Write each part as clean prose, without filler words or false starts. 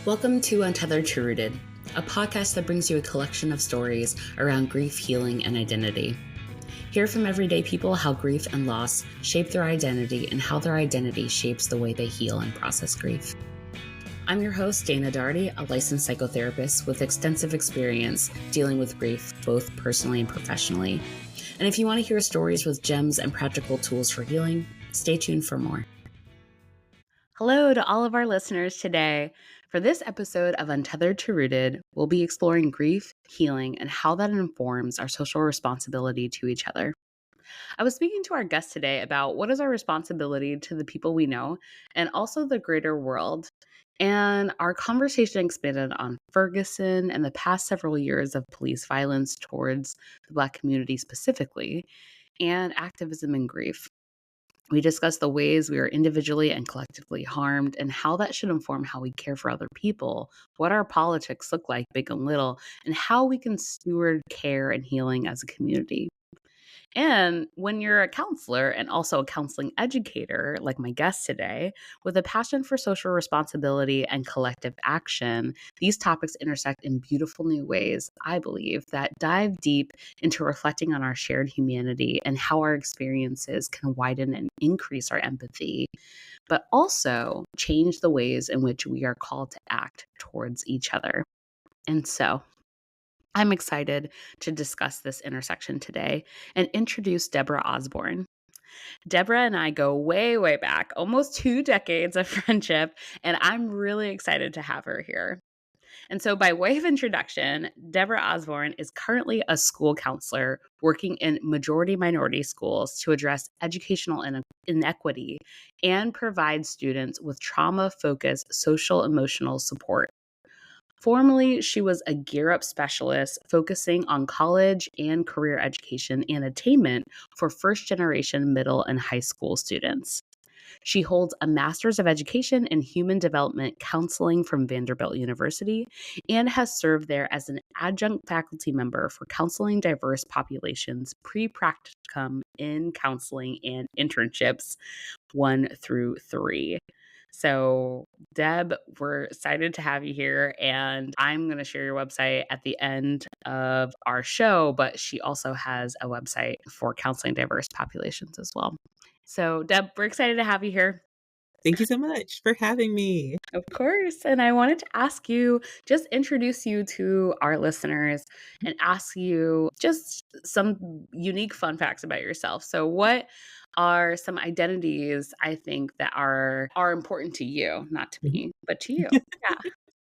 Welcome to Untethered to Rooted, a podcast that brings you a collection of stories around grief, healing, and identity. Hear from everyday people how grief and loss shape their identity and how their identity shapes the way they heal and process grief. I'm your host, Daugherty, a licensed psychotherapist with extensive experience dealing with grief, both personally and professionally. And if you want to hear stories with gems and practical tools for healing, stay tuned for more. Hello to all of our listeners today. For this episode of Untethered to Rooted, we'll be exploring grief, healing, and how that informs our social responsibility to each other. I was speaking to our guest today about what is our responsibility to the people we know and also the greater world. And our conversation expanded on Ferguson and the past several years of police violence towards the Black community specifically, and activism and grief. We discuss the ways we are individually and collectively harmed and how that should inform how we care for other people, what our politics look like, big and little, and how we can steward care and healing as a community. And when you're a counselor and also a counseling educator, like my guest today, with a passion for social responsibility and collective action, these topics intersect in beautiful new ways, I believe, that dive deep into reflecting on our shared humanity and how our experiences can widen and increase our empathy, but also change the ways in which we are called to act towards each other. And so, I'm excited to discuss this intersection today and introduce Deborah Osborne. Deborah and I go way, way back, almost 2 decades of friendship, and I'm really excited to have her here. And so, by way of introduction, Deborah Osborne is currently a school counselor working in majority minority schools to address educational inequity and provide students with trauma-focused social emotional support. Formerly, she was a Gear Up specialist focusing on college and career education and attainment for first-generation middle and high school students. She holds a Master's of Education in Human Development Counseling from Vanderbilt University and has served there as an adjunct faculty member for counseling diverse populations pre-practicum in counseling and internships 1 through 3. So, Deb, we're excited to have you here, and I'm going to share your website at the end of our show, but she also has a website for counseling diverse populations as well. So, Deb, we're excited to have you here. Thank you so much for having me. Of course. And I wanted to ask you, just introduce you to our listeners and ask you just some unique fun facts about yourself. So, what are some identities I think that are important to you, not to Mhm. me, but to you? Yeah.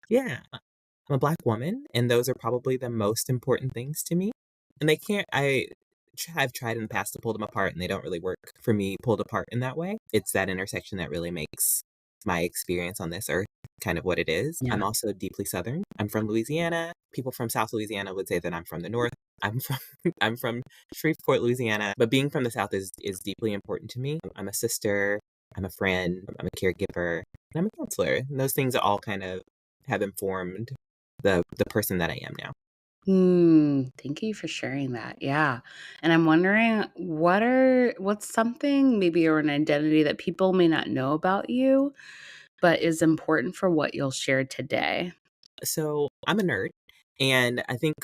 Yeah, I'm a Black woman, and those are probably the most important things to me. And they can't, have tried in the past to pull them apart, and they don't really work for me pulled apart in that way. It's that intersection that really makes my experience on this earth kind of what it is. Yeah. I'm also deeply Southern. I'm from Louisiana. People from South Louisiana would say that I'm from the North. I'm from I'm from Shreveport, Louisiana. But being from the South is deeply important to me. I'm a sister. I'm a friend. I'm a caregiver. And I'm a counselor. And those things all kind of have informed the person that I am now. Thank you for sharing that. Yeah. And I'm wondering what's something maybe or an identity that people may not know about you, but is important for what you'll share today. So I'm a nerd. And I think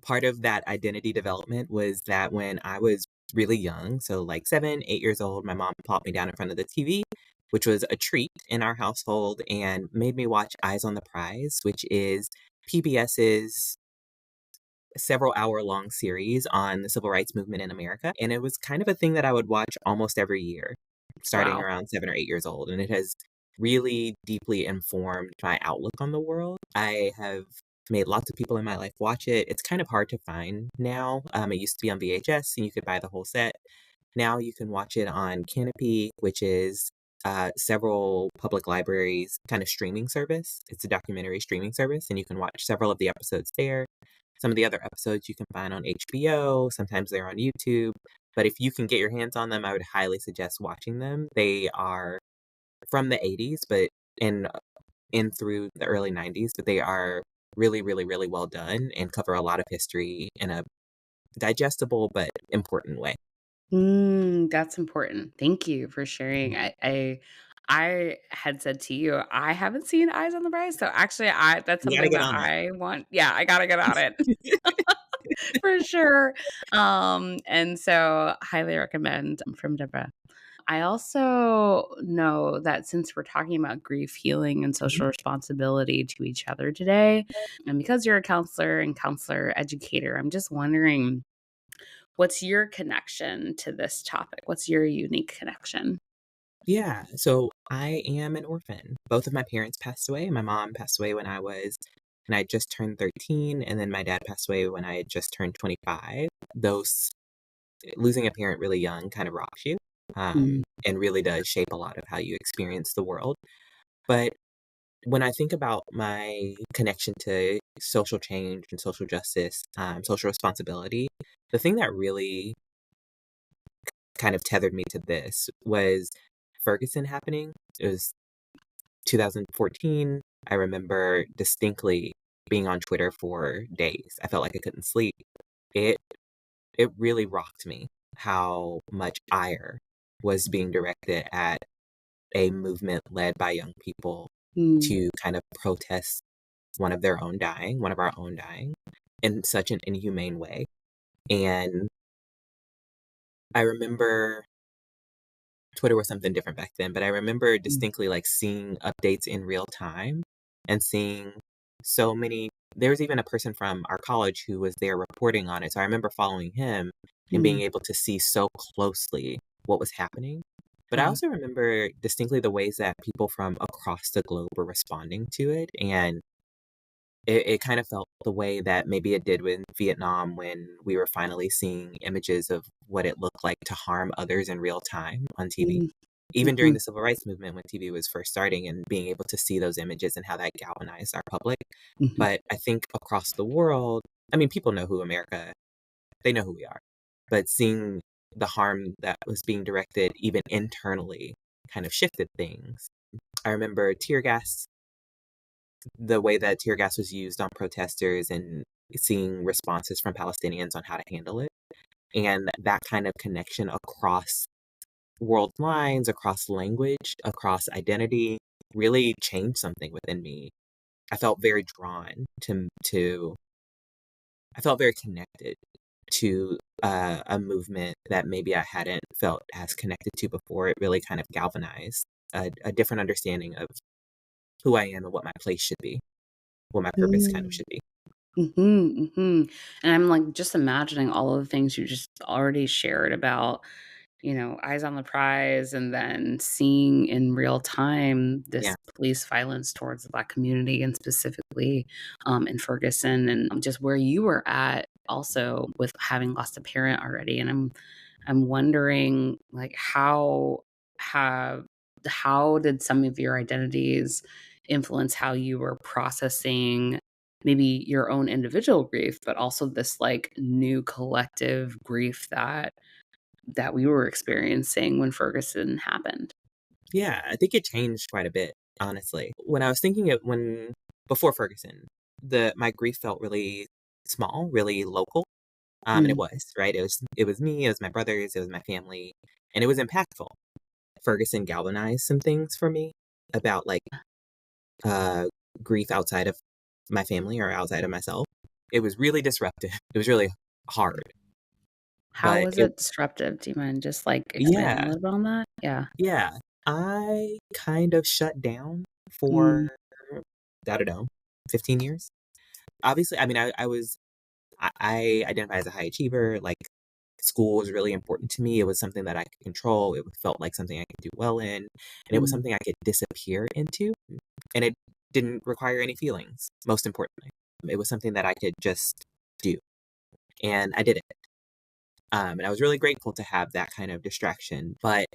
part of that identity development was that when I was really young, so like 7, 8 years old, my mom plopped me down in front of the TV, which was a treat in our household, and made me watch Eyes on the Prize, which is PBS's several hour long series on the civil rights movement in America. And it was kind of a thing that I would watch almost every year, starting Wow. around 7 or 8 years old. And it has really deeply informed my outlook on the world. I have made lots of people in my life watch it. It's kind of hard to find now. It used to be on VHS and you could buy the whole set. Now you can watch it on Canopy, which is several public libraries kind of streaming service. It's a documentary streaming service, and you can watch several of the episodes there. Some of the other episodes you can find on HBO. Sometimes they're on YouTube. But if you can get your hands on them, I would highly suggest watching them. They are from the 80s, but in through the early 90s, but they are really, really, really well done and cover a lot of history in a digestible but important way. That's important. Thank you for sharing. I had said to you, I haven't seen Eyes on the Prize, so actually I that's You gotta something get that on it. I want yeah, I gotta get on it for sure. And so highly recommend from Deborah. I also know that since we're talking about grief, healing, and Mhm. social responsibility to each other today, and because you're a counselor and counselor educator, I'm just wondering what's your connection to this topic? What's your unique connection? Yeah, so I am an orphan. Both of my parents passed away. My mom passed away when I had just turned 13, and then my dad passed away when I had just turned 25. Those losing a parent really young kind of rocks you, Mm, and really does shape a lot of how you experience the world. But when I think about my connection to social change and social justice, social responsibility, the thing that really kind of tethered me to this was Ferguson happening. It was 2014. I remember distinctly being on Twitter for days. I felt like I couldn't sleep. It it really rocked me how much ire was being directed at a movement led by young people mm, to kind of protest one of our own dying in such an inhumane way. And I remember Twitter was something different back then, but I remember mm, distinctly like seeing updates in real time and seeing so many. There was even a person from our college who was there reporting on it. So I remember following him and being mm. able to see so closely what was happening. But I Yeah. also remember distinctly the ways that people from across the globe were responding to it. And it kind of felt the way that maybe it did with Vietnam when we were finally seeing images of what it looked like to harm others in real time on TV. Mm, Even during mhm, the civil rights movement when TV was first starting and being able to see those images and how that galvanized our public. mhm, But I think across the world, I mean, people know who America, they know who we are. But seeing the harm that was being directed even internally kind of shifted things. I remember the way that tear gas was used on protesters and seeing responses from Palestinians on how to handle it. And that kind of connection across world lines, across language, across identity really changed something within me. I felt very drawn to I felt very connected to a movement that maybe I hadn't felt as connected to before. It really kind of galvanized a different understanding of who I am and what my place should be, what my purpose kind of mm. should be. Mhm, mhm, and I'm, like, just imagining all of the things you just already shared about, Eyes on the Prize and then seeing in real time Yeah. this police violence towards the Black community and specifically, in Ferguson and just where you were at also with having lost a parent already, and I'm wondering, like, have how did some of your identities influence how you were processing maybe your own individual grief, but also this, like, new collective grief that we were experiencing when Ferguson happened? Yeah, I think it changed quite a bit, honestly. When I was thinking of when before Ferguson, the my grief felt really small, really local. And it Mm, was, right? It was me, it was my brothers, it was my family, and it was impactful. Ferguson galvanized some things for me about like uh grief outside of my family or outside of myself. It was really disruptive. It was really hard. how But was it disruptive? Do you mind just, like, expanding a yeah, little bit on that? Yeah. yeah. I kind of shut down for Mm, I don't know, 15 years. Obviously, I mean, I identify as a high achiever. Like, school was really important to me. It was something that I could control. It felt like something I could do well in, and it was mm, something I could disappear into, and it didn't require any feelings. Most importantly, it was something that I could just do, and I did it. And I was really grateful to have that kind of distraction. But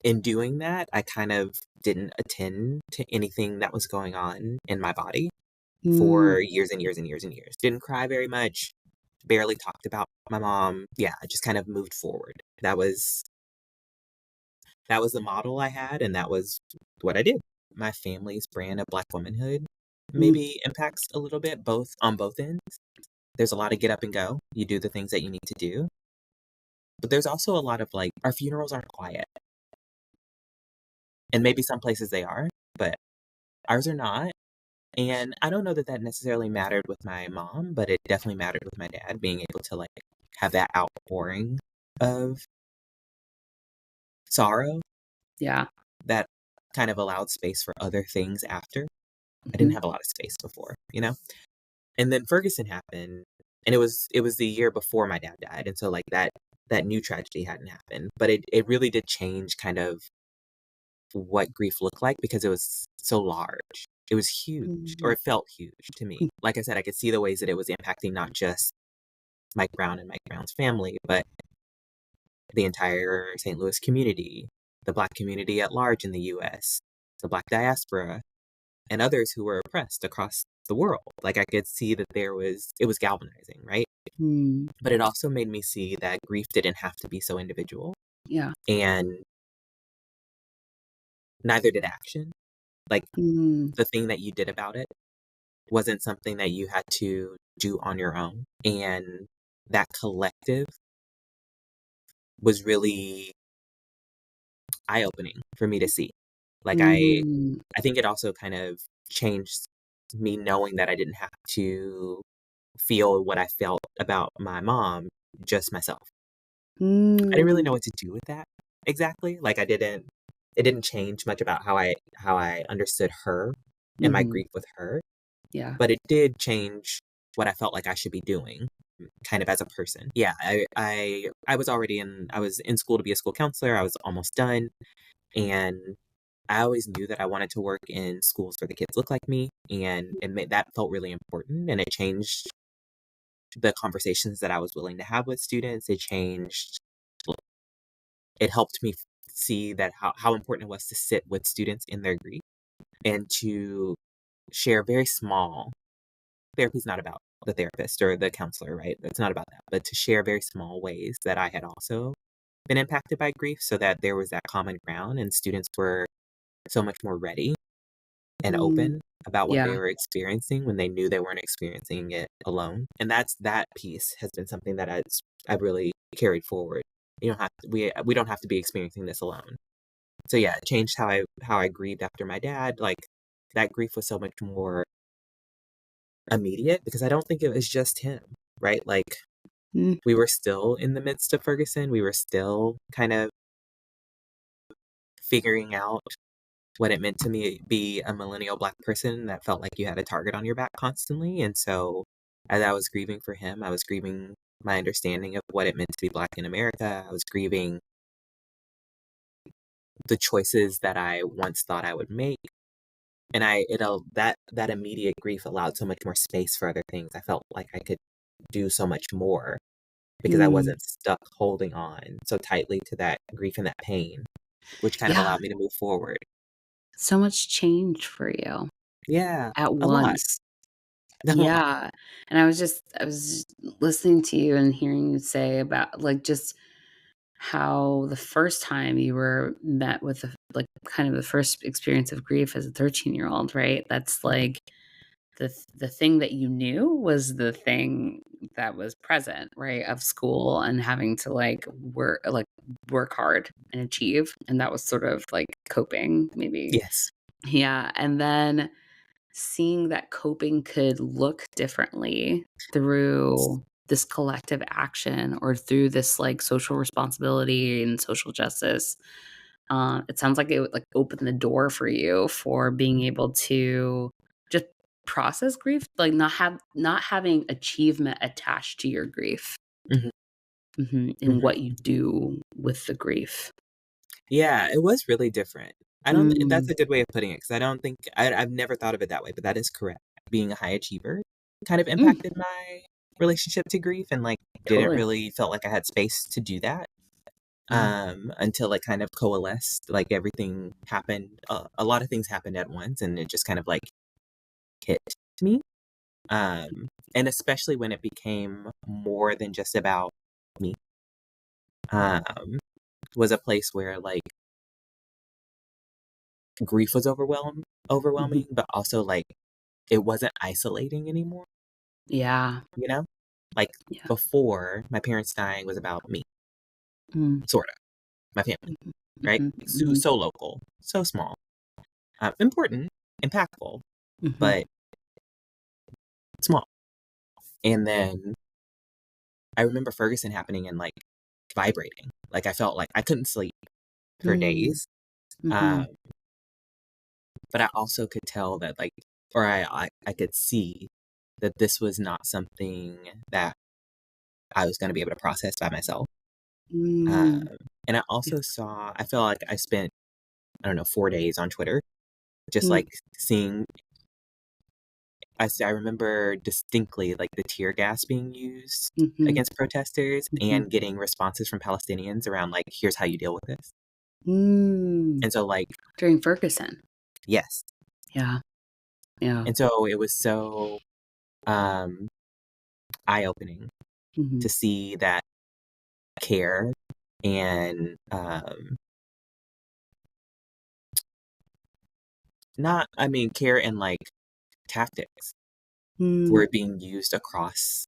in doing that, I kind of didn't attend to anything that was going on in my body mm, for years and years and years and years. Didn't cry very much, barely talked about my mom. Yeah, I just kind of moved forward. That was the model I had, and that was what I did. My family's brand of Black womanhood mm, maybe impacts a little bit both on both ends. There's a lot of get up and go. You do the things that you need to do. But there's also a lot of like our funerals aren't quiet. And maybe some places they are, but ours are not. And I don't know that that necessarily mattered with my mom, but it definitely mattered with my dad, being able to like have that outpouring of sorrow Yeah. that kind of allowed space for other things after. I didn't Hmm. have a lot of space before, you know? And then Ferguson happened, and it was the year before my dad died, and so like that new tragedy hadn't happened, but it really did change kind of what grief looked like because it was so large. It was huge, or Mm. it felt huge to me. Like I said, I could see the ways that it was impacting not just Mike Brown and Mike Brown's family, but the entire St. Louis community, the Black community at large in the US, the Black diaspora, and others who were oppressed across the world. Like I could see that it was galvanizing, right? Mm. But it also made me see that grief didn't have to be so individual, Yeah. and neither did action. Like Mm. the thing that you did about it wasn't something that you had to do on your own. And that collective was really eye opening for me to see. Like Mm. I think it also kind of changed me knowing that I didn't have to feel what I felt about my mom, just myself. I didn't really Mm. know what to do with that exactly. Like it didn't change much about how I understood her and my Hmm. grief with her, Yeah. but it did change what I felt like I should be doing kind of as a person. Yeah, I was in school to be a school counselor. I was almost done, and I always knew that I wanted to work in schools where the kids look like me, and that felt really important, and it changed the conversations that I was willing to have with students. It helped me see that how important it was to sit with students in their grief and to share very small therapy's not about the therapist or the counselor, right? It's not about that, but to share very small ways that I had also been impacted by grief so that there was that common ground and students were so much more ready and Mm. open about what they Yeah. were experiencing when they knew they weren't experiencing it alone. And that piece has been something that I've really carried forward. You don't have to, we don't have to be experiencing this alone. So yeah, it changed how I grieved after my dad. Like that grief was so much more immediate because I don't think it was just him, right? Like Mm. we were still in the midst of Ferguson. We were still kind of figuring out what it meant to me be a millennial Black person that felt like you had a target on your back constantly. And so as I was grieving for him, I was grieving my understanding of what it meant to be Black in America. I was grieving the choices that I once thought I would make. And that immediate grief allowed so much more space for other things. I felt like I could do so much more because I Mm. wasn't stuck holding on so tightly to that grief and that pain, which kind of Yeah. allowed me to move forward. So much change for you Yeah, at a lot, once. a lot. Yeah. And I was listening to you and hearing you say about like just how the first time you were met with like kind of the first experience of grief as a 13-year-old, right? That's Mhm. like the thing that you knew was the thing that was present, right? Of school and having to work hard and achieve. And that was sort of like coping, maybe. Yes. Yeah. And then seeing that coping could look differently through this collective action or through this like social responsibility and social justice. It sounds like it would like open the door for you for being able to just process grief, like not having achievement attached to your grief. Mhm, And mhm. what you do with the grief. Yeah, it was really different. I don't that's Mm. a good way of putting it because I don't think I've never thought of it that way, but that is correct. Being a high achiever kind of Mm. impacted my relationship to grief and, like, didn't Totally. really felt like I had space to do that, Yeah. until it kind of coalesced, like, everything happened a lot of things happened at once, and it just kind of, like, hit me, and especially when it became more than just about me, um, was a place where, like, grief was Mhm. overwhelming, but also, like, it wasn't isolating anymore, Yeah. you know? Like, Yeah. before, my parents dying was about me, Mm. sorta, my family. right? So, Mm-hmm. so local, so small, important, impactful, Mm-hmm. but small. And then I remember Ferguson happening and like vibrating. Like I felt like I couldn't sleep for days. Mm-hmm. Um, but I also could tell that like, or I could see that this was not something that I was going to be able to process by myself. Um, Mm. and I also I felt like I spent, I don't know, 4 days on Twitter, just like seeing, I remember distinctly like the tear gas being used Mm-hmm. against protesters Mm-hmm. and getting responses from Palestinians around like, here's how you deal with this. Mm. And so like, During Ferguson. yes. Yeah. Yeah. And so it was so um, eye-opening Mm-hmm. to see that care and not, I mean, care and like tactics Mm-hmm. were being used across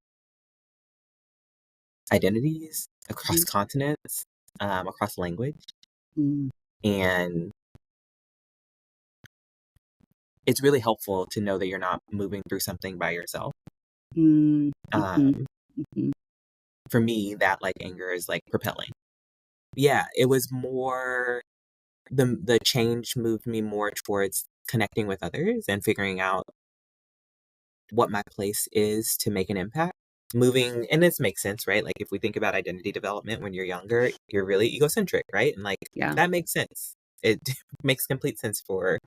identities, across continents, across language. And it's really helpful to know that you're not moving through something by yourself. Mm-hmm. Um, Mm-hmm. for me, that like anger is like propelling. Yeah, it was more, the change moved me more towards connecting with others and figuring out what my place is to make an impact. Moving, and this makes sense, right? Like if we think about identity development when you're younger, you're really egocentric, right? And like Yeah. that makes sense. It makes complete sense for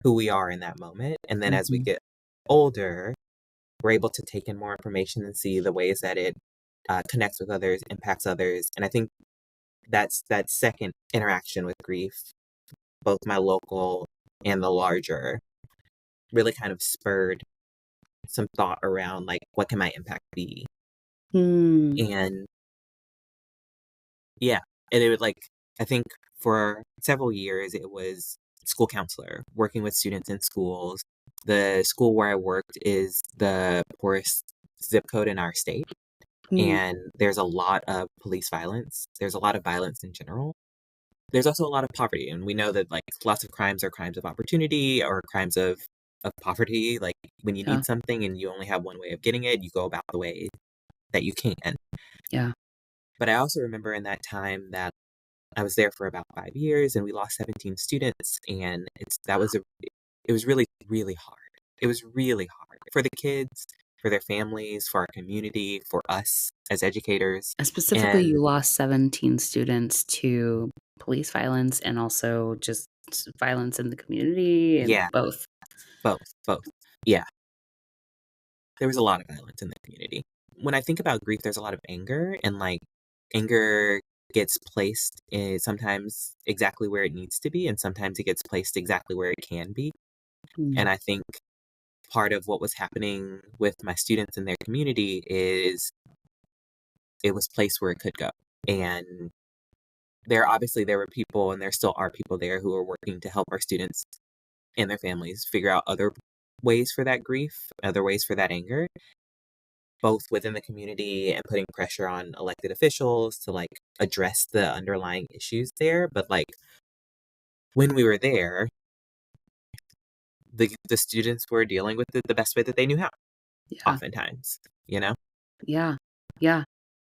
who we are in that moment. And then as we Mm-hmm. get older, we're able to take in more information and see the ways that it connects with others, impacts others. And I think that's that second interaction with grief, both my local and the larger, really kind of spurred some thought around like what can my impact be. Mm. And yeah, and it would like, I think for several years it was school counselor, working with students in schools. The school where I worked is the poorest zip code in our state, Mm. and there's a lot of police violence. There's a lot of violence in general. There's also a lot of poverty, and we know that like lots of crimes are crimes of opportunity or crimes of poverty. Like when you Yeah. need something and you only have one way of getting it, you go about the way that you can. Yeah. But I also remember in that time that I was there for about 5 years, and we lost 17 students, and it was really, really hard. It was really hard for the kids, for their families, for our community, for us as educators. Specifically, And you lost 17 students to police violence and also just violence in the community and yeah, both. both. Yeah, there was a lot of violence in the community. When I think about grief, there's a lot of anger, and like anger gets placed sometimes exactly where it needs to be, and sometimes it gets placed exactly where it can be. Mm. And I think part of what was happening with my students in their community is it was placed where it could go. And there were people, and there still are people there who are working to help our students and their families figure out other ways for that grief, other ways for that anger, both within the community and putting pressure on elected officials to like address the underlying issues there. But like when we were there, the students were dealing with it the best way that they knew how, Yeah. oftentimes, you know? Yeah. Yeah.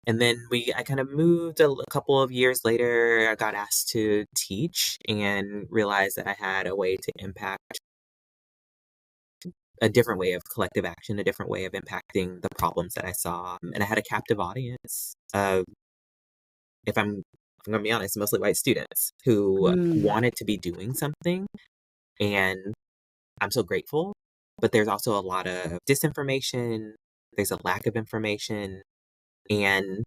And then I kind of moved a couple of years later. I got asked to teach and realized that I had a way to impact a different way of collective action, a different way of impacting the problems that I saw. And I had a captive audience of, if I'm going to be honest, mostly white students who Mm. wanted to be doing something. And I'm so grateful. But there's also a lot of disinformation. There's a lack of information. And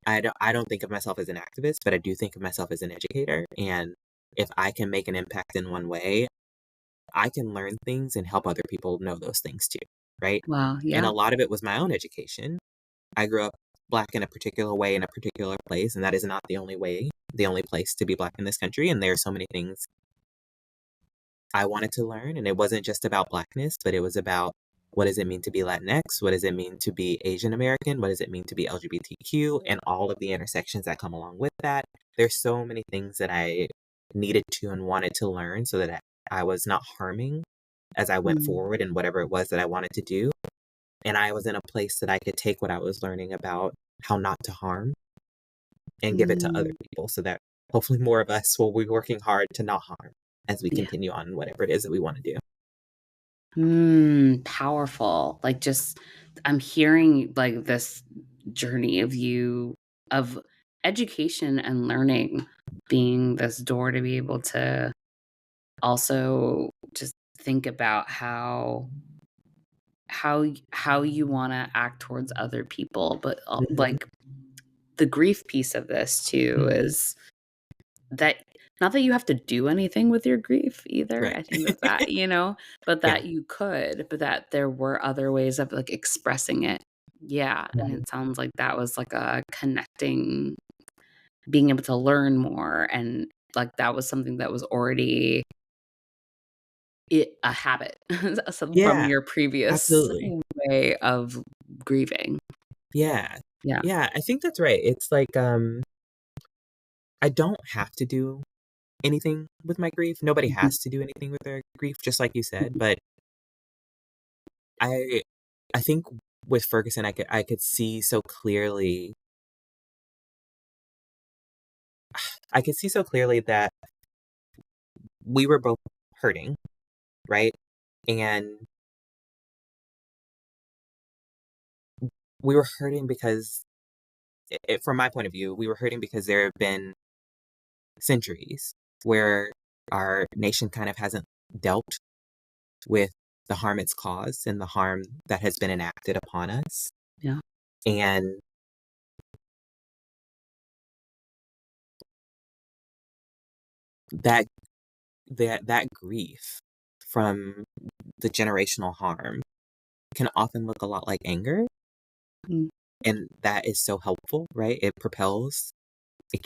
I don't think of myself as an activist, but I do think of myself as an educator. And if I can make an impact in one way, I can learn things and help other people know those things too, right? Wow. And Yeah. a lot of it was my own education. I grew up Black in a particular way in a particular place, and that is not the only way, the only place to be Black in this country. And there are so many things I wanted to learn. And it wasn't just about Blackness, but it was about, what does it mean to be Latinx? What does it mean to be Asian American? What does it mean to be LGBTQ? And all of the intersections that come along with that. there's so many things that I needed to and wanted to learn so that I was not harming as I went Mm. forward in whatever it was that I wanted to do. And I was in a place that I could take what I was learning about how not to harm and give it to other Mm. people so that hopefully more of us will be working hard to not harm as we Yeah. continue on whatever it is that we want to do. Powerful. Like, just I'm hearing, like, this journey of you of education and learning being this door to be able to also just think about how you wanna act towards other people, but, Mhm, like, the grief piece of this too mhm. is that not that you have to do anything with your grief either, Right. I think that, but Yeah. that you could, but that there were other ways of, like, expressing it. Yeah, and Mhm. it sounds like that was, like, a connecting being able to learn more, and, like, that was something that was already a habit from Yeah, your previous absolutely. way of grieving. Yeah. Yeah. Yeah, I think that's right. It's like, I don't have to do anything with my grief. Nobody Mhm, has to do anything with their grief, just like you said, mhm, but I I think with Ferguson, I could see so clearly I could see so clearly that we were both hurting, right? And we were hurting because from my point of view, we were hurting because there have been centuries where our nation kind of hasn't dealt with the harm it's caused and the harm that has been enacted upon us. yeah. And that that grief from the generational harm can often look a lot like anger, Mm, and that is so helpful, right? It propels, it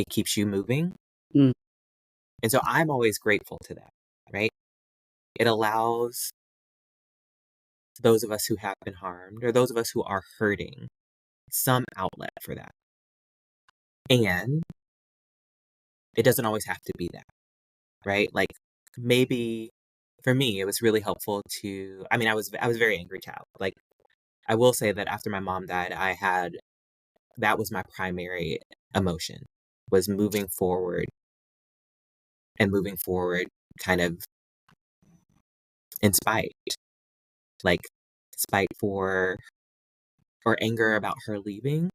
keeps you moving. mm, And so I'm always grateful to that, right? It allows those of us who have been harmed or those of us who are hurting some outlet for that. And it doesn't always have to be that, right? Like maybe for me it was really helpful to I mean I was a very angry child. Like I will say that after my mom died, I had that was my primary emotion was moving forward and moving forward kind of in spite, like spite for or anger about her leaving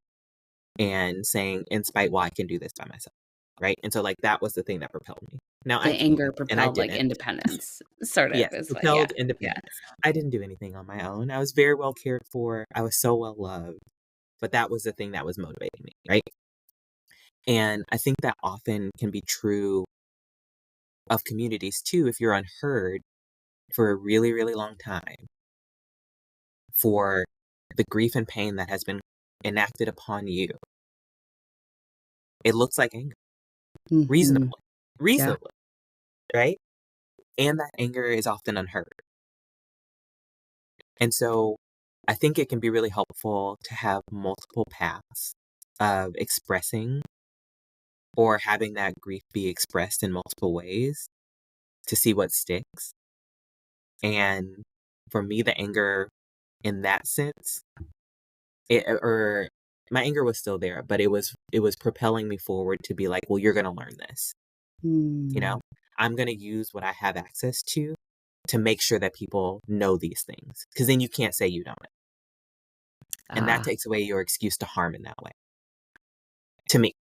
and saying, "In spite, well, I can do this by myself." Right? And so, like, that was the thing that propelled me. Now the I can, anger and I propelled, like, didn't. independence, sort of, Yes, is what yeah, propelled yeah. independence. I didn't do anything on my own. I was very well cared for. I was so well loved, but that was the thing that was motivating me, right? And I think that often can be true of communities too if you're unheard for a really, really long time for the grief and pain that has been enacted upon you. It looks like anger, Mhm. reasonably, Yeah. reasonably, right? And that anger is often unheard. And so I think it can be really helpful to have multiple paths of expressing or having that grief be expressed in multiple ways to see what sticks. And for me, the anger in that sense, or my anger was still there, but it was propelling me forward to be like, well, you're going to learn this, you Mm. know, I'm going to use what I have access to make sure that people know these things. Cause then you can't say you don't. And that Ah, takes away your excuse to harm in that way. To me,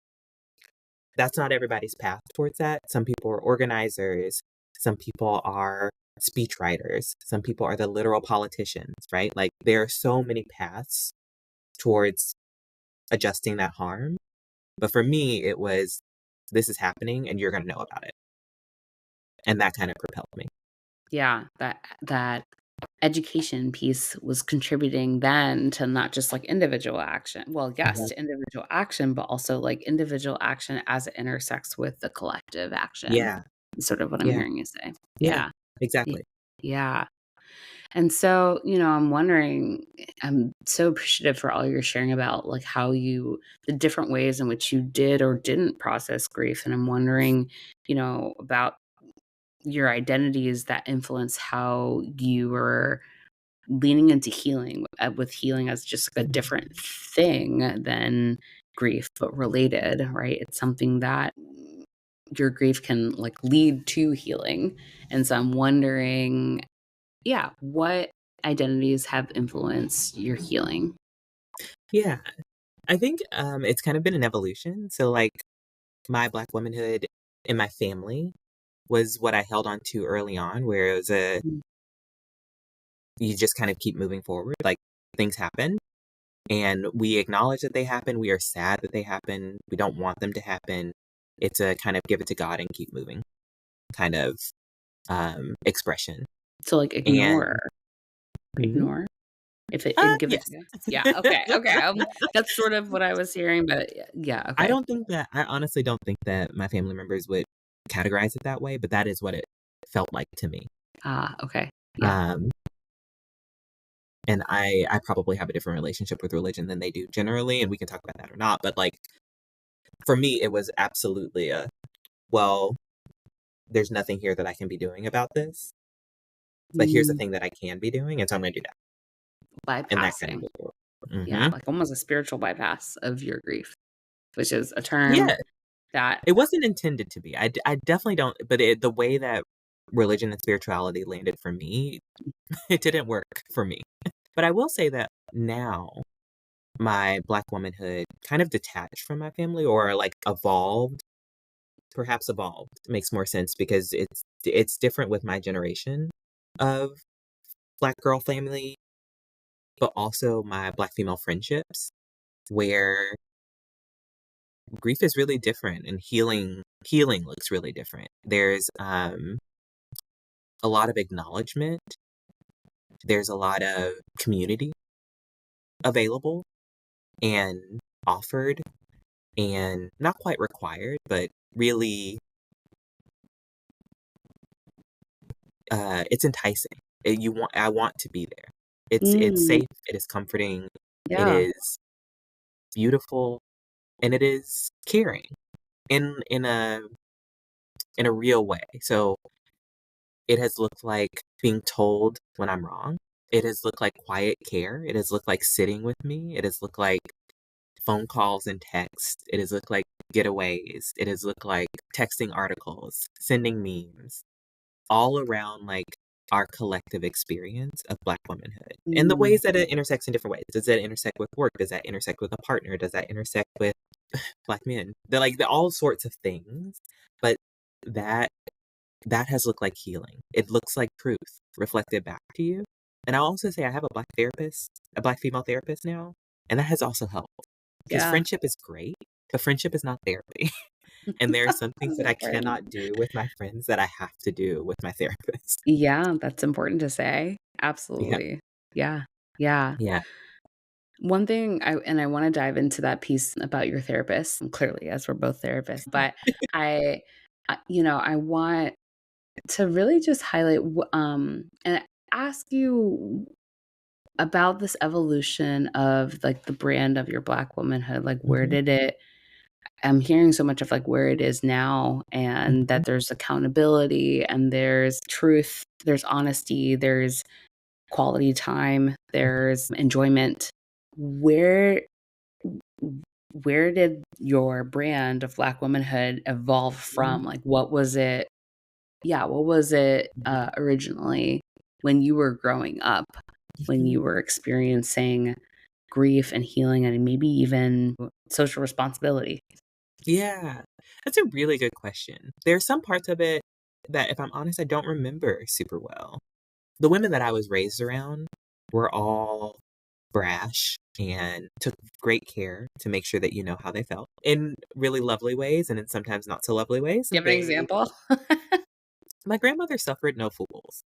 that's not everybody's path towards that. Some people are organizers, some people are speechwriters, some people are the literal politicians, right? Like there are so many paths towards adjusting that harm. But for me, it was this is happening and you're going to know about it. And that kind of propelled me. yeah, that education piece was contributing then to not just, like, individual action well, yes, Mhm. to individual action, but also, like, individual action as it intersects with the collective action, Yeah. is sort of what I'm Yeah. hearing you say. Yeah. Yeah. Y Exactly. yeah. And so, I'm wondering, I'm so appreciative for all you're sharing about like the different ways in which you did or didn't process grief. And I'm wondering, about your identities that influence how you were leaning into healing, with healing as just like a different thing than grief, but related, right? It's something that your grief can like lead to healing. And so I'm wondering, yeah, what identities have influenced your healing? Yeah, I think it's kind of been an evolution. So, like, my Black womanhood in my family was what I held on to early on, where it was Mm. you just kind of keep moving forward. Like, things happen, and we acknowledge that they happen. We are sad that they happen. We don't want them to happen. It's a kind of give it to God and keep moving kind of expression. So like And Mhm. ignore and give it Yes. to you. Yeah. Okay. Okay. That's sort of what I was hearing, but yeah. Okay. I honestly don't think that my family members would categorize it that way, but that is what it felt like to me. Ah. Okay. Yeah. Um, and I probably have a different relationship with religion than they do generally, and we can talk about that or not. But like for me, it was absolutely well, there's nothing here that I can be doing about this, but here's the Mm, thing that I can be doing, and so I'm gonna do that. And that kind of bypassing. moved forward. Yeah, Hmm. like almost a spiritual bypass of your grief, which is a term Yeah, that. it wasn't intended to be. I definitely don't, but the way that religion and spirituality landed for me, it didn't work for me. But I will say that now my Black womanhood kind of detached from my family or like evolved, perhaps evolved makes more sense because it's different with my generation of Black girl family, but also my Black female friendships where grief is really different and healing looks really different. There's a lot of acknowledgement, there's a lot of community available and offered and not quite required, but really, it's enticing. I want to be there. It's Mm, safe, it is comforting, it yeah. is beautiful, and it is caring in a real way. So, it has looked like being told when I'm wrong. It has looked like quiet care. It has looked like sitting with me. It has looked like phone calls and texts. It has looked like getaways. It has looked like texting articles, sending memes, all around like our collective experience of Black womanhood and the Mm, ways that it intersects in different ways. Does that intersect with work? Does that intersect with a partner? Does that intersect with Black men? They're all sorts of things. But that that has looked like healing. It looks like truth reflected back to you. And I'll also say I have a Black female therapist now, and that has also helped because yeah. friendship is great, but friendship is not therapy. And there are some things That's that I important. cannot do with my friends that I have to do with my therapist. Yeah, that's important to say. Yeah. Absolutely. Yeah. Yeah. Yeah. One thing I wanna dive into that piece about your therapist, and clearly, as we're both therapists, but I I want to really just highlight, and ask you about this evolution of, like, the brand of your Black womanhood, like, where Mhm, did it I'm hearing so much of, like, where it is now, and mhm, that there's accountability, and there's truth, there's honesty, there's quality time, there's enjoyment. Where where did your brand of Black womanhood evolve mhm, from? Like, what was it what was it, mhm, originally when you were growing up, when mhm. you were experiencing grief and healing and maybe even social responsibility? Yeah. That's a really good question. There are some parts of it that, if I'm honest, I don't remember super well. The women that I was raised around were all brash and took great care to make sure that you know how they felt in really lovely ways and in sometimes not so lovely ways. Do you have an They example? My grandmother suffered no fools,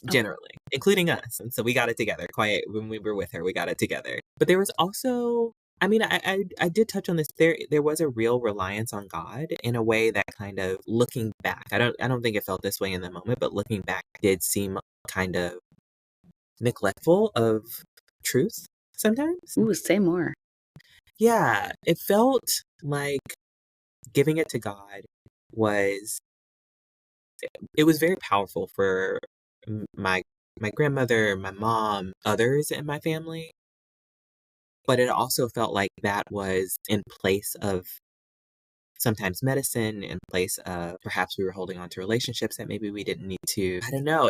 Okay. generally, including us, and so we got it together. Quiet when we were with her, we got it together. But there was also, I mean, I did touch on this. There was a real reliance on God in a way that kind of looking back. I don't think it felt this way in the moment, but looking back did seem kind of neglectful of truth sometimes. Ooh, say more. Yeah, it felt like giving it to God was it was very powerful for my grandmother, my mom, others in my family, but it also felt like that was in place of sometimes medicine, in place of perhaps we were holding on to relationships that maybe we didn't need to. I don't know,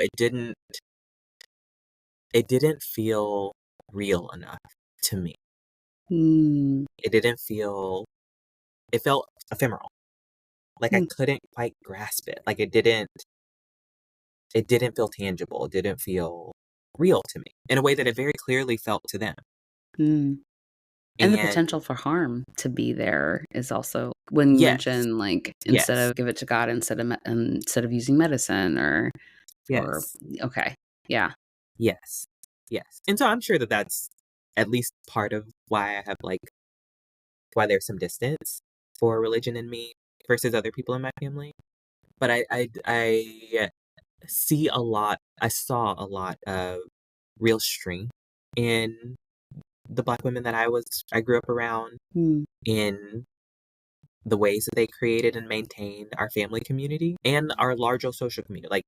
it didn't feel real enough to me. Mm, It didn't feel it felt ephemeral. Like I mm, couldn't quite grasp it. Like it didn't feel tangible. It didn't feel real to me in a way that it very clearly felt to them. mm. And the And potential for harm to be there is also when you yes, mention, like, instead yes, of give it to God instead of using medicine or yes, okay. Yeah. yes, yes. And so I'm sure that that's at least part of why I have like why there's some distance for religion in me versus other people in my family. But I see a lot. I saw a lot of real strength in the Black women that I grew up around, Mm, in the ways that they created and maintained our family community and our larger social community. Like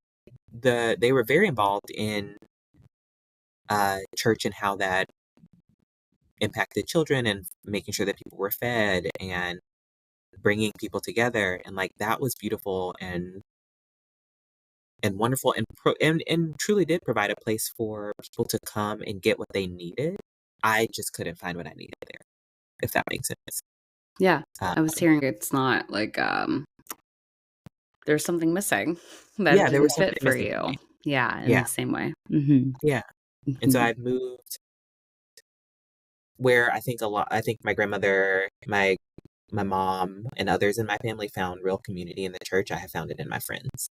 they were very involved in church and how that impacted children and making sure that people were fed and bringing people together, and like that was beautiful and wonderful and truly did provide a place for people to come and get what they needed. I just couldn't find what I needed there, if that makes sense. yeah. Uh, I was hearing it's not like, there's something missing that yeah, there didn't was something fit for missing for me. you. Yeah, in Yeah, the same way. Mhm, yeah. And so mhm. I've moved where I think my grandmother, my mom, and others in my family found real community in the church. I have found it in my friends.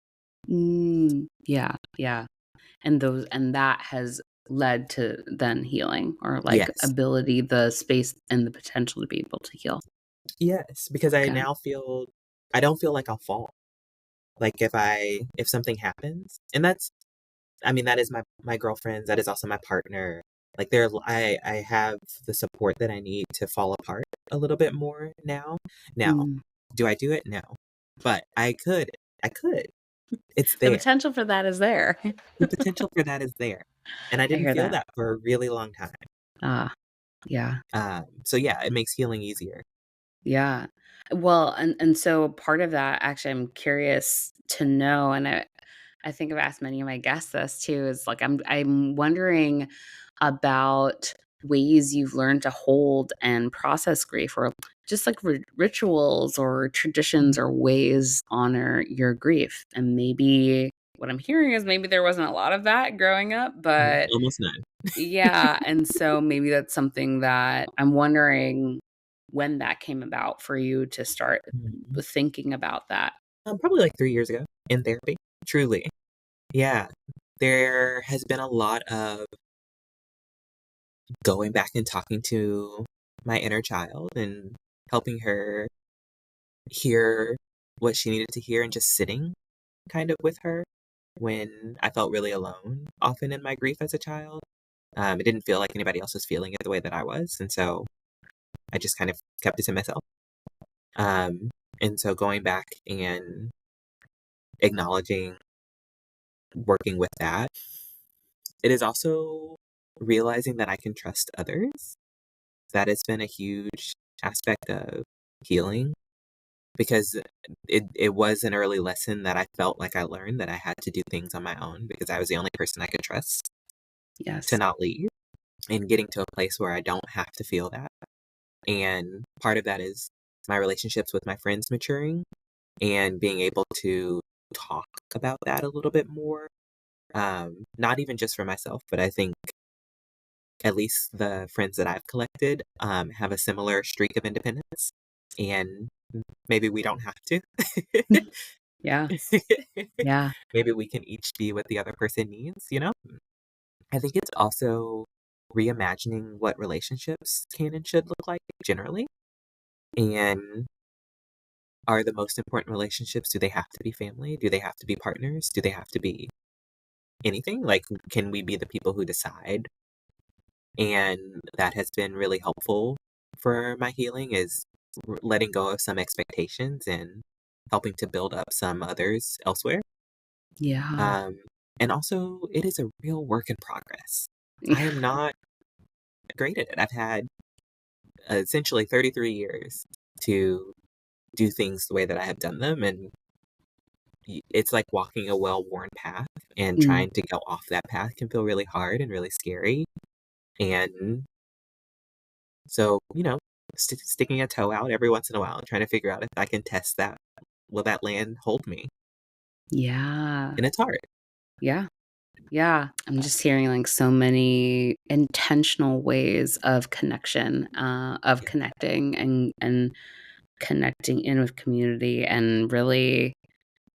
Mm, yeah, yeah. And that has led to then healing or, like, Yes. ability, the space and the potential to be able to heal. Yes, because Okay. I don't feel like I'll fall. Like if something happens, and that's I mean, that is my girlfriends, that is also my partner. Like I have the support that I need to fall apart a little bit more now. Now, Mm. do I do it? No. But I could. I could. It's The there. potential for that is there. The potential for that is there. And I I didn't hear feel that. that for a really long time. Ah, yeah, So yeah, it makes healing easier. yeah. Well, and so part of that, actually, I'm curious to know, and I think I've asked many of my guests this too, is like I'm wondering about ways you've learned to hold and process grief, or just like rituals or traditions or ways honor your grief. And maybe what I'm hearing is maybe there wasn't a lot of that growing up, but Almost none. yeah, and so maybe that's something that I'm wondering when that came about for you to start Mhm. thinking about that. Probably like 3 years ago in therapy. Truly. Yeah. There has been a lot of going back and talking to my inner child and helping her hear what she needed to hear and just sitting kind of with her when I felt really alone, often in my grief as a child. It didn't feel like anybody else was feeling it the way that I was. And so I just kind of kept it to myself. Um, and so going back and acknowledging, working with that, it is also realizing that I can trust others. That has been a huge aspect of healing because it was an early lesson that I felt like I learned that I had to do things on my own because I was the only person I could trust to Yes. not leave, and getting to a place where I don't have to feel that. And part of that is my relationships with my friends maturing and being able to talk about that a little bit more. Not even just for myself, but I think at least the friends that I've collected have a similar streak of independence, and maybe we don't have to. Yeah. Yeah. Maybe we can each be what the other person needs, you know? I think it's also reimagining what relationships can and should look like generally. And are the most important relationships, do they have to be family? Do they have to be partners? Do they have to be anything. Like, can we be the people who decide? And that has been really helpful for my healing, is letting go of some expectations and helping to build up some others elsewhere. Yeah. Um, and also, it is a real work in progress. I am not great at it. I've had essentially 33 years to do things the way that I have done them. And it's like walking a well-worn path, and Mm, trying to go off that path can feel really hard and really scary. And so, sticking a toe out every once in a while and trying to figure out if I can test that. Will that land hold me? yeah. And it's hard. Yeah. Yeah. I'm just hearing like so many intentional ways of connection, of Yeah. connecting and connecting in with community and really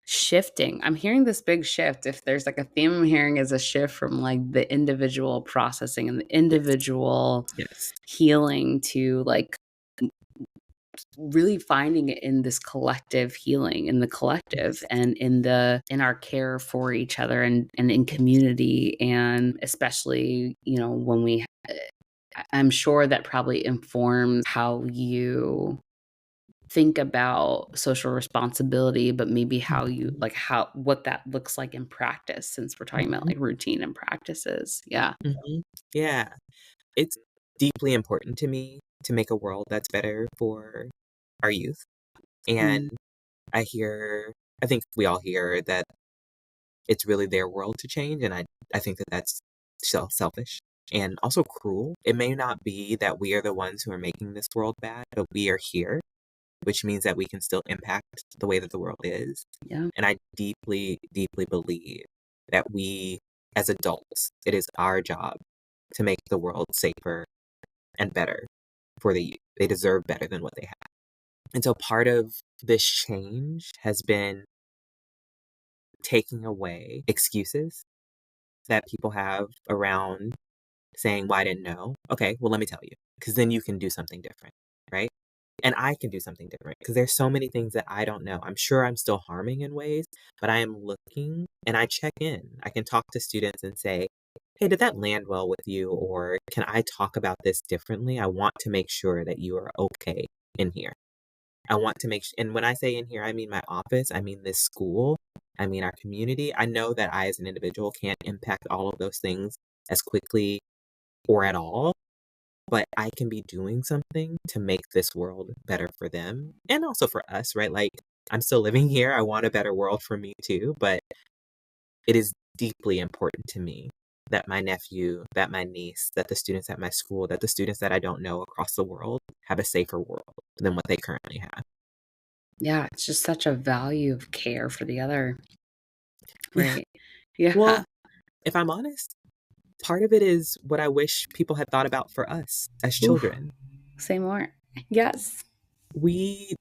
shifting. I'm hearing this big shift. If there's like a theme I'm hearing is a shift from like the individual processing and the Yes. individual Yes. healing to like really finding it in this collective healing, in the collective, Yes. and in our care for each other, and in community, and especially, when I'm sure that probably informs how you think about social responsibility, but maybe how you Mhm. like how what that looks like in practice, since we're talking about Mhm. like routine and practices. Yeah. Mhm. Yeah. It's deeply important to me to make a world that's better for our youth. Mm, And I think we all hear that it's really their world to change. And I think that that's selfish and also cruel. It may not be that we are the ones who are making this world bad, but we are here, which means that we can still impact the way that the world is. yeah. And I deeply, deeply believe that we, as adults, it is our job to make the world safer and better for the youth. They deserve better than what they have. And so part of this change has been taking away excuses that people have around saying, "Well, I didn't know." Okay, well, let me tell you, because then you can do something different, right? And I can do something different because there's so many things that I don't know. I'm sure I'm still harming in ways, but I am looking and I check in. I can talk to students and say, "Hey, did that land well with you?" Or, "Can I talk about this differently? I want to make sure that you are okay in here." I want to and when I say in here, I mean my office, I mean this school, I mean our community. I know that I, as an individual, can't impact all of those things as quickly or at all, but I can be doing something to make this world better for them and also for us, right? Like, I'm still living here. I want a better world for me too, but it is deeply important to me that my nephew, that my niece, that the students at my school, that the students that I don't know across the world have a safer world than what they currently have. Yeah, it's just such a value of care for the other. Yeah. Right. Yeah. Well, if I'm honest, part of it is what I wish people had thought about for us as Oof. children. Say more. Yes. We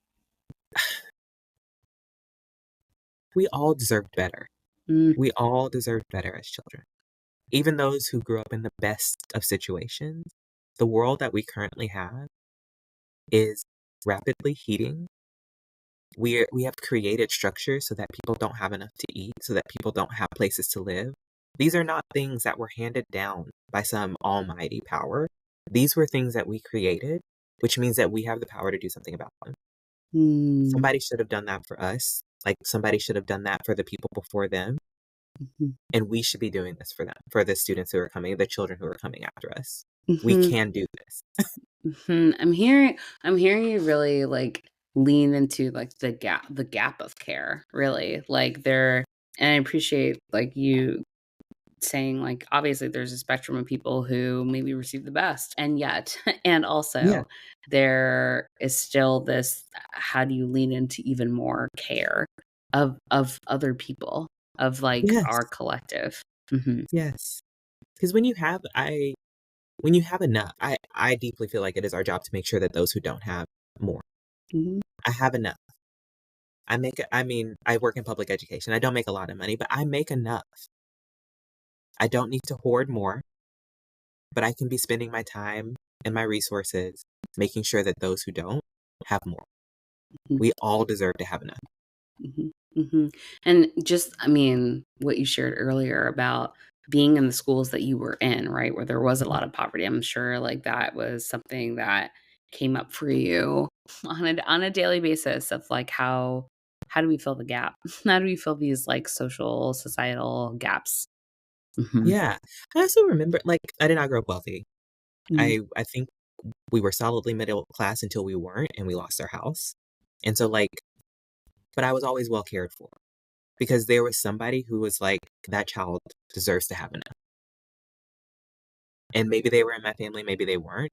we all deserved better. Mm, We all deserved better as children. Even those who grew up in the best of situations, the world that we currently have is rapidly heating. We have created structures so that people don't have enough to eat, so that people don't have places to live. These are not things that were handed down by some almighty power. These were things that we created, which means that we have the power to do something about them. mm, Somebody should have done that for us. Like, somebody should have done that for the people before them. mhm, And we should be doing this for them, for the students who are coming, the children who are coming after us. We mhm, can do this. mhm. I'm hearing you really like lean into like the gap of care, really. Like there and I appreciate like you saying like obviously there's a spectrum of people who maybe receive the best and yet and Yeah. also there is still this how do you lean into even more care of other people, of like Yes. our collective. Mhm. Yes. Because when you have enough, I deeply feel like it is our job to make sure that those who don't have more. Mhm. I have enough. I mean, I work in public education. I don't make a lot of money, but I make enough. I don't need to hoard more, but I can be spending my time and my resources making sure that those who don't have more. Mhm. We all deserve to have enough. Mhm. Mhm. And just, I mean, what you shared earlier about being in the schools that you were in, right, where there was a Mhm. lot of poverty, I'm sure, like, that was something that came up for you on a daily basis of, like, how do we fill the gap? How do we fill these, like, social, societal gaps? Mhm. Yeah. I also remember, like, I did not grow up wealthy. Mhm. I think we were solidly middle class until we weren't, and we lost our house. And so, like, but I was always well cared for because there was somebody who was like, "That child deserves to have enough." And maybe they were in my family, maybe they weren't,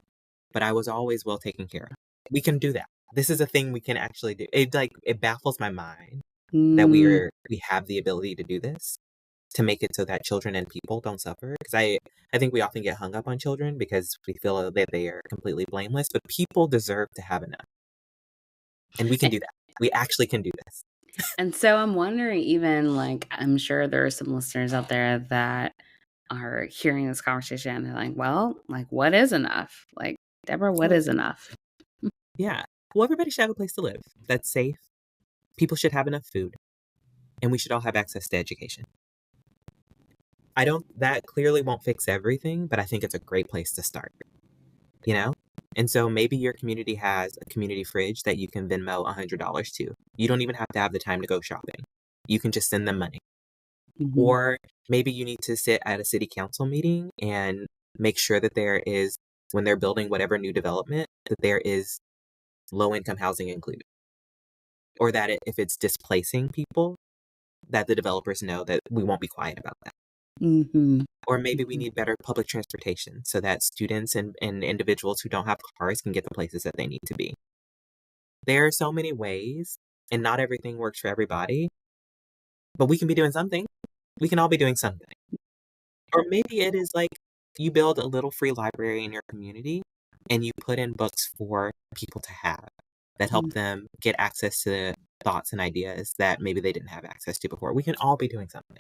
but I was always well taken care of. We can do that. This is a thing we can actually do. It baffles my mind that Mm. we have the ability to do this, to make it so that children and people don't suffer. Because I think we often get hung up on children because we feel that they are completely blameless, but people deserve to have enough, and we can A do that. We actually can do this. and so I'm wondering even, like, I'm sure there are some listeners out there that are hearing this conversation and they're like, "Well, like, what is enough?" Like, "Deborah, what Oh, is enough?" yeah. Well, everybody should have a place to live that's safe. People should have enough food, and we should all have access to education. I don't that clearly won't fix everything, but I think it's a great place to start, you know? And so maybe your community has a community fridge that you can Venmo $100 to. You don't even have to have the time to go shopping. You can just send them money. Mhm, Or maybe you need to sit at a city council meeting and make sure that there is, when they're building whatever new development, that there is low income housing included. Or that if it's displacing people, that the developers know that we won't be quiet about that. mhm, Or maybe we mhm, need better public transportation so that students and individuals who don't have cars can get the places that they need to be. There are so many ways, and not everything works for everybody, but we can be doing something. We can all be doing something. Or maybe it is like you build a little free library in your community and you put in books for people to have that help mhm. them get access to thoughts and ideas that maybe they didn't have access to before. We can all be doing something.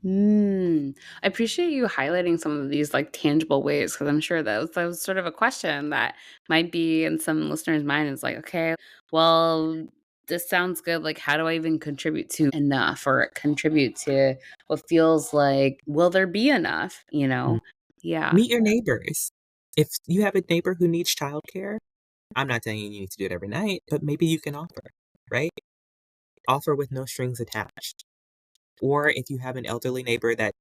Mm. I appreciate you highlighting some of these, like, tangible ways because 'cause I'm sure that was sort of a question that might be in some listeners' mind. Is like, "Okay, well, this sounds good, like, how do I even contribute to enough or contribute to what feels like, will there be enough?" You Mm. know? Yeah. Meet your neighbors. If you have a neighbor who needs childcare, I'm not saying you need to do it every night, but maybe you can offer, right? Offer with no strings attached. Or if you have an elderly neighbor that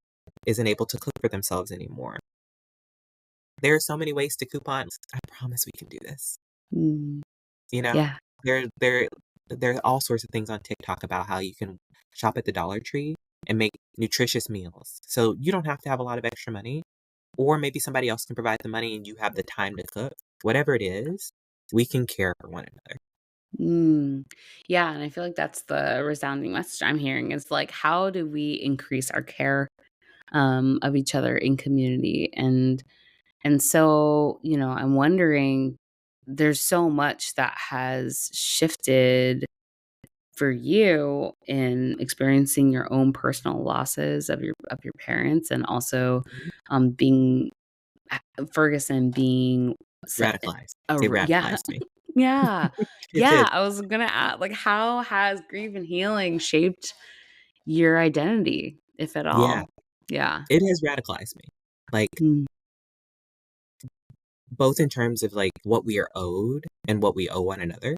isn't able to cook for themselves anymore, there are so many ways to coupon. I promise we can do this. Mm. You know, Yeah. there there there are all sorts of things on TikTok about how you can shop at the Dollar Tree and make nutritious meals. So you don't have to have a lot of extra money, or maybe somebody else can provide the money and you have the time to cook. Whatever it is, we can care for one another. Mm. Yeah, and I feel like that's the resounding message I'm hearing is, like, how do we increase our care, of each other in community? And so, I'm wondering, there's so much that has shifted for you in experiencing your own personal losses of your parents and also, Mhm. being Ferguson being se Radicalized. a It r yeah. radicalized me. Yeah. It Yeah, did. I was gonna ask, like, how has grief and healing shaped your identity, if at Yeah, all? Yeah. it has radicalized me. Like, Mm, both in terms of like what we are owed and what we owe one another.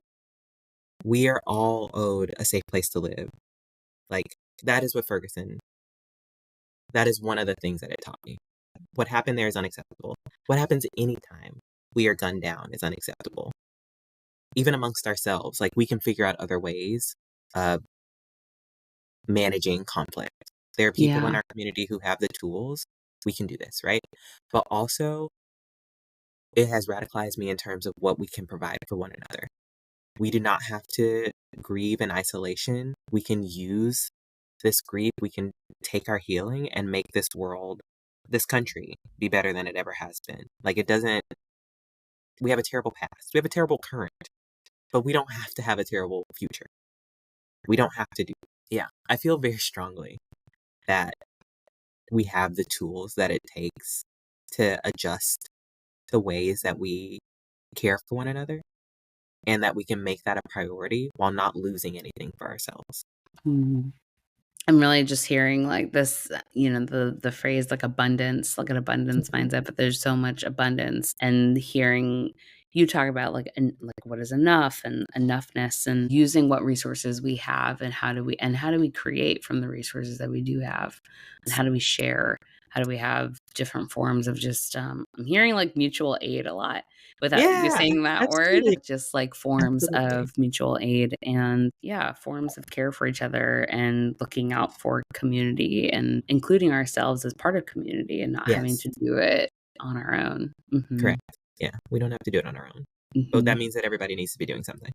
We are all owed a safe place to live. Like, that is what Ferguson, that is one of the things that it taught me. What happened there is unacceptable. What happens anytime we are gunned down is unacceptable. Even amongst ourselves, like we can figure out other ways of managing conflict. There are people in yeah. our community who have the tools. We can do this, right? But also, it has radicalized me in terms of what we can provide for one another. We do not have to grieve in isolation. We can use this grief, we can take our healing and make this world, this country, be better than it ever has been. Like, it doesn't, we have a terrible past, we have a terrible current, but we don't have to have a terrible future. We don't have to do. Yeah, I feel very strongly that we have the tools that it takes to adjust to ways that we care for one another. and that we can make that a priority while not losing anything for ourselves. Mm. I'm really just hearing like this, the phrase like abundance, like an abundance mindset, but there's so much abundance, and hearing you talk about like what is enough and enoughness, and using what resources we have, and how do we create from the resources that we do have, and how do we share, how do we have different forms of just I'm hearing like mutual aid a lot without you Yeah, saying that word, absolutely. just like forms Absolutely. of mutual aid, and forms of care for each other, and looking out for community, and including ourselves as part of community, and not having Yes, to do it on our own. correct. Yeah, we don't have to do it on our own. But that means that everybody needs to be doing something.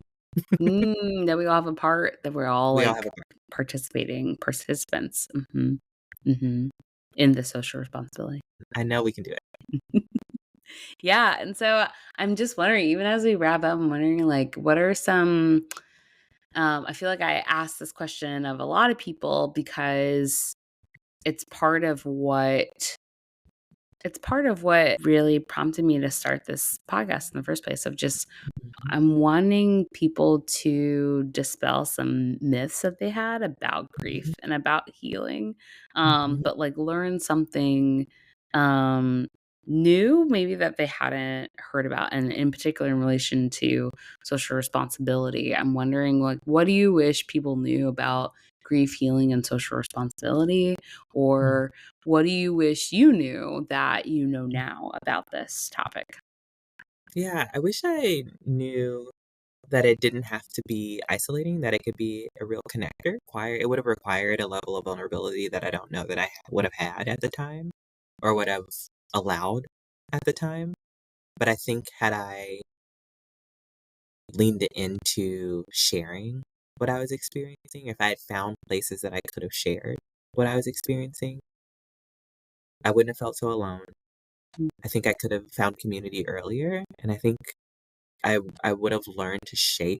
That we all have a part, that we're all We all like have a part. participants in the social responsibility. I know we can do it. Yeah. And so I'm just wondering, even as we wrap up, I'm wondering like, what are some, I feel like I asked this question of a lot of people because it's part of what really prompted me to start this podcast in the first place, of just Mhm. I'm wanting people to dispel some myths that they had about grief and about healing, Mhm. but like learn something um, new, maybe that they hadn't heard about, and in particular in relation to social responsibility. I'm wondering, like, what do you wish people knew about grief, healing, and social responsibility, Mhm. or what do you wish you knew that you know now about this topic? Yeah, I wish I knew that it didn't have to be isolating, that it could be a real connector. It would have required a level of vulnerability that I don't know that I would have had at the time or would have allowed at the time. But I think had I leaned into sharing what I was experiencing, if I had found places that I could have shared what I was experiencing, I wouldn't have felt so alone. I think I could have found community earlier, and I think I would have learned to shape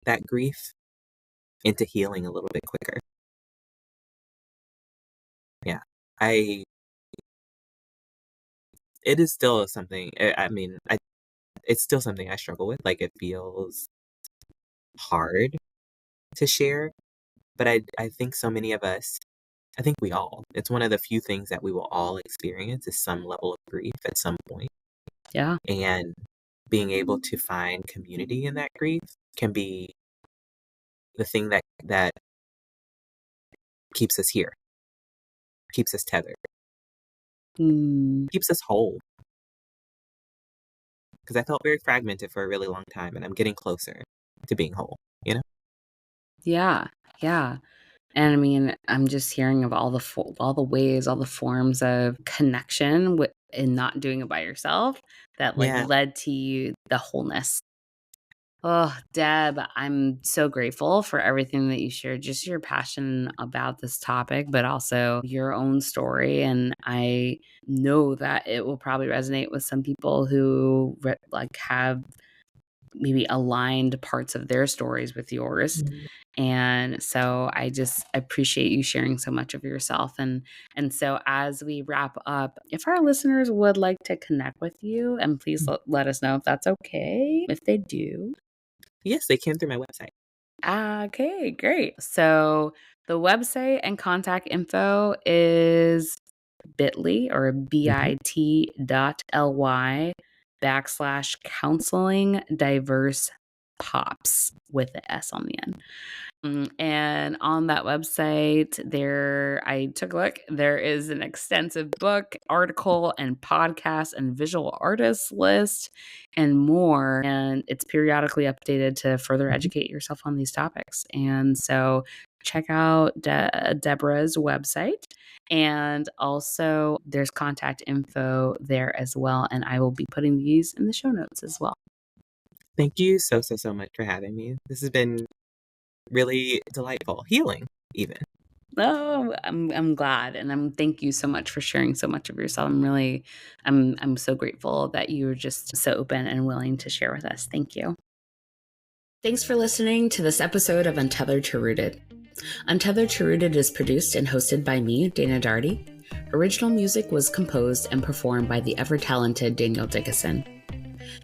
that grief into healing a little bit quicker. Yeah. I it is still something I mean, it's still something I struggle with, like, it feels hard to share, but I think so many of us I think we all it's one of the few things that we will all experience is some level of grief at some point, Yeah. and being able to find community in that grief can be the thing that keeps us here, keeps us tethered, Mm. keeps us whole. Because I felt very fragmented for a really long time, and I'm getting closer to being whole, you know? Yeah, yeah. And I mean, I'm just hearing of all the ways, all the forms of connection in not doing it by yourself that like Yeah. led to you the wholeness. Oh, Deb, I'm so grateful for everything that you shared, just your passion about this topic, but also your own story. And I know that it will probably resonate with some people who like have maybe aligned parts of their stories with yours. Mhm. And so I just appreciate you sharing so much of yourself. And so as we wrap up, if our listeners would like to connect with you, and please let us know if that's okay, if they do. Yes, they came through my website. Okay, great. So the website and contact info is bit.ly or Mhm. bit.ly/counseling diverse pops with the S on the end. And on that website, I took a look. There is an extensive book, article, and podcast and visual artist list and more. And it's periodically updated to further Mhm. educate yourself on these topics. And so check out Deborah's website. And also, there's contact info there as well. And I will be putting these in the show notes as well. Thank you so, so, so much for having me. This has been really delightful, healing even. Oh, I'm glad, and thank you so much for sharing so much of yourself. I'm so grateful that you were just so open and willing to share with us. Thank you. Thanks for listening to this episode of Untethered to Rooted. Untethered to Rooted is produced and hosted by me, Dana Daugherty. Original music was composed and performed by the ever-talented Daniel Dickinson.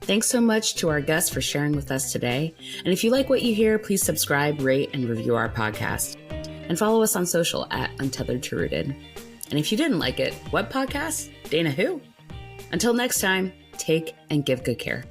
Thanks so much to our guests for sharing with us today. And if you like what you hear, please subscribe, rate, and review our podcast. And follow us on social at Untethered to Rooted. And if you didn't like it, what podcast? Dana who? Until next time, take and give good care.